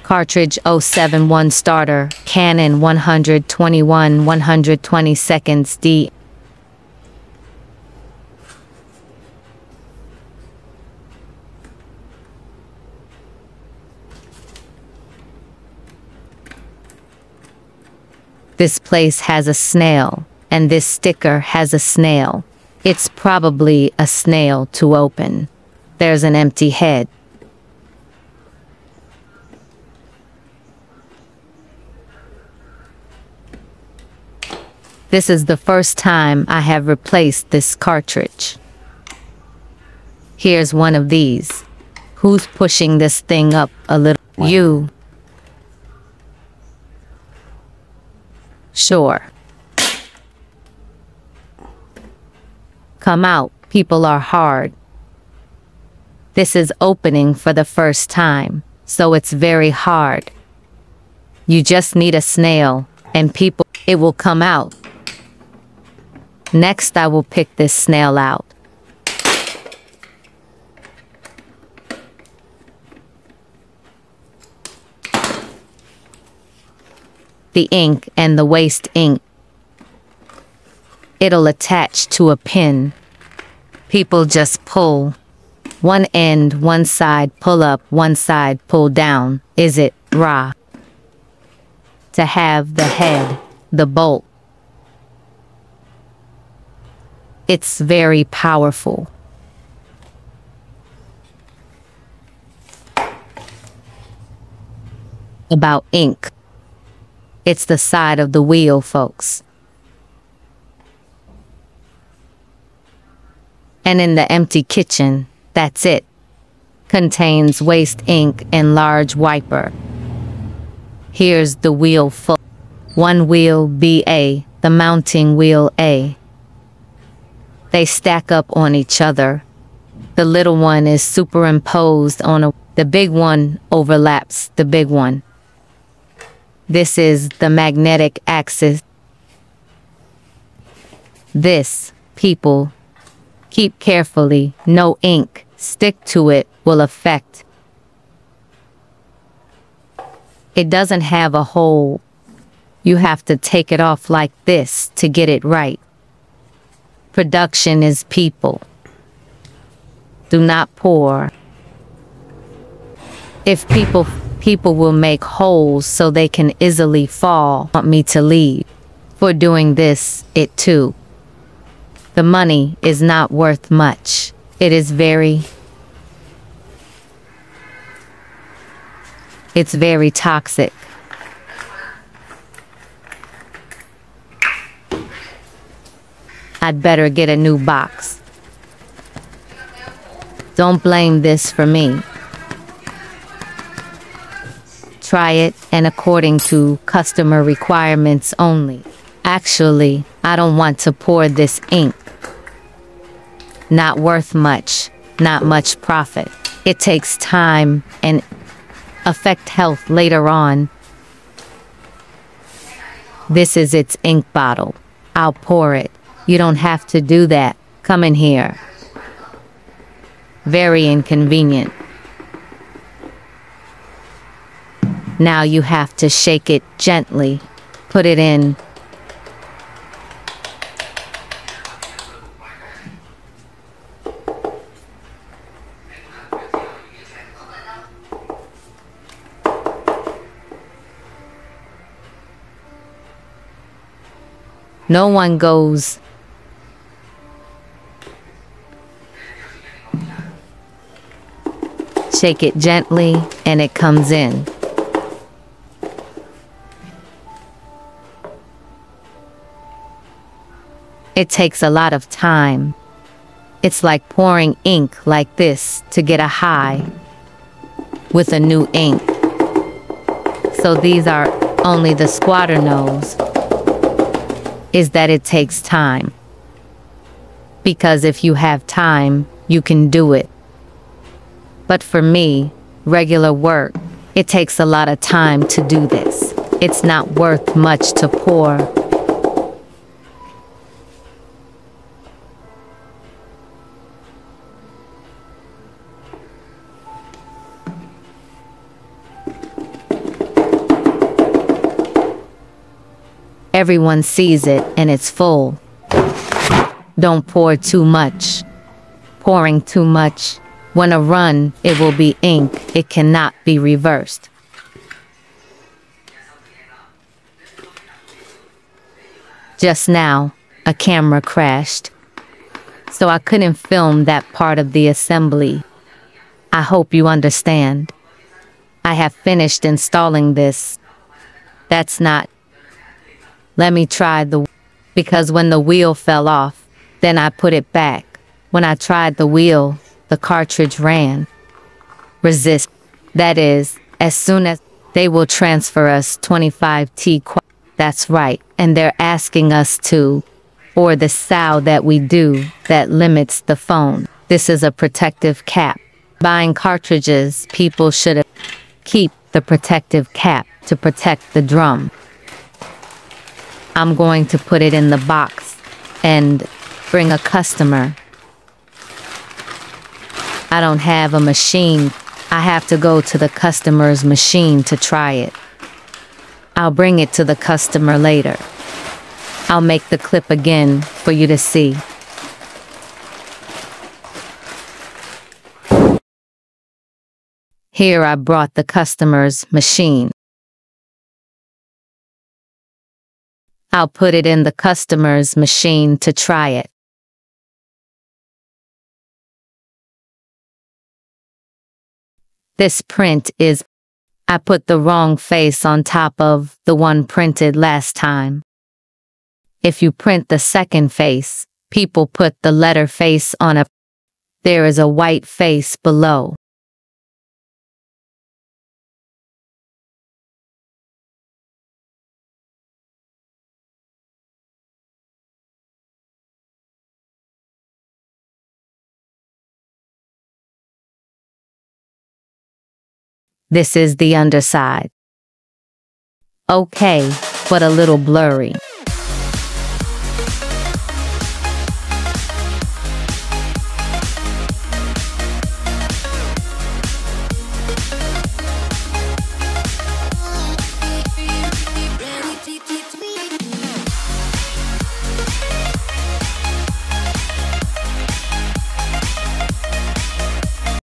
Cartridge 071 starter, Canon 121 120 D. This place has a snail, and this sticker has a snail. It's probably a snail to open. There's an empty head. This is the first time I have replaced this cartridge. Here's one of these. Who's pushing this thing up a little? You. Sure. Come out, people are hard. This is opening for the first time, so it's very hard. You just need a snail, and it will come out. Next, I will pick this snail out. The ink and the waste ink. It'll attach to a pin. People just pull. One end, one side, pull up, one side, pull down. Is it raw? To have the head, the bolt. It's very powerful. About ink. It's the side of the wheel, folks. And in the empty kitchen, that's it. Contains waste ink and large wiper. Here's the wheel full. One wheel BA, the mounting wheel A. They stack up on each other. The little one is superimposed on the big one overlaps the big one. This is the magnetic axis. This, people, keep carefully, no ink, stick to it, will affect. It doesn't have a hole. You have to take it off like this to get it right. Production is people. Do not pour. If people will make holes so they can easily fall. Want me to leave for doing this, it too. The money is not worth much. It's very toxic. I'd better get a new box. Don't blame this for me. Try it, and according to customer requirements only. Actually, I don't want to pour this ink. Not worth much, not much profit. It takes time and affect health later on. This is its ink bottle. I'll pour it. You don't have to do that. Come in here. Very inconvenient. Now you have to shake it gently. Put it in. No one goes. Shake it gently and it comes in. It takes a lot of time. It's like pouring ink like this to get a high with a new ink. So these are only the squatter knows is that it takes time. Because if you have time, you can do it. But for me, regular work, it takes a lot of time to do this. It's not worth much to pour. Everyone sees it and it's full. Don't pour too much. Pouring too much. When a run, it will be ink. It cannot be reversed. Just now, a camera crashed, so I couldn't film that part of the assembly. I hope you understand. I have finished installing this. That's not. Let me try because when the wheel fell off, then I put it back. When I tried the wheel, the cartridge ran. Resist. That is, as soon as they will transfer us 25T. That's right, and they're asking us to, or the sound that we do that limits the phone. This is a protective cap. Buying cartridges, people should keep the protective cap to protect the drum. I'm going to put it in the box and bring a customer. I don't have a machine. I have to go to the customer's machine to try it. I'll bring it to the customer later. I'll make the clip again for you to see. Here I brought the customer's machine. I'll put it in the customer's machine to try it. This print is. I put the wrong face on top of the one printed last time. If you print the second face, people put the letter face on a. There is a white face below. This is the underside. Okay, but a little blurry.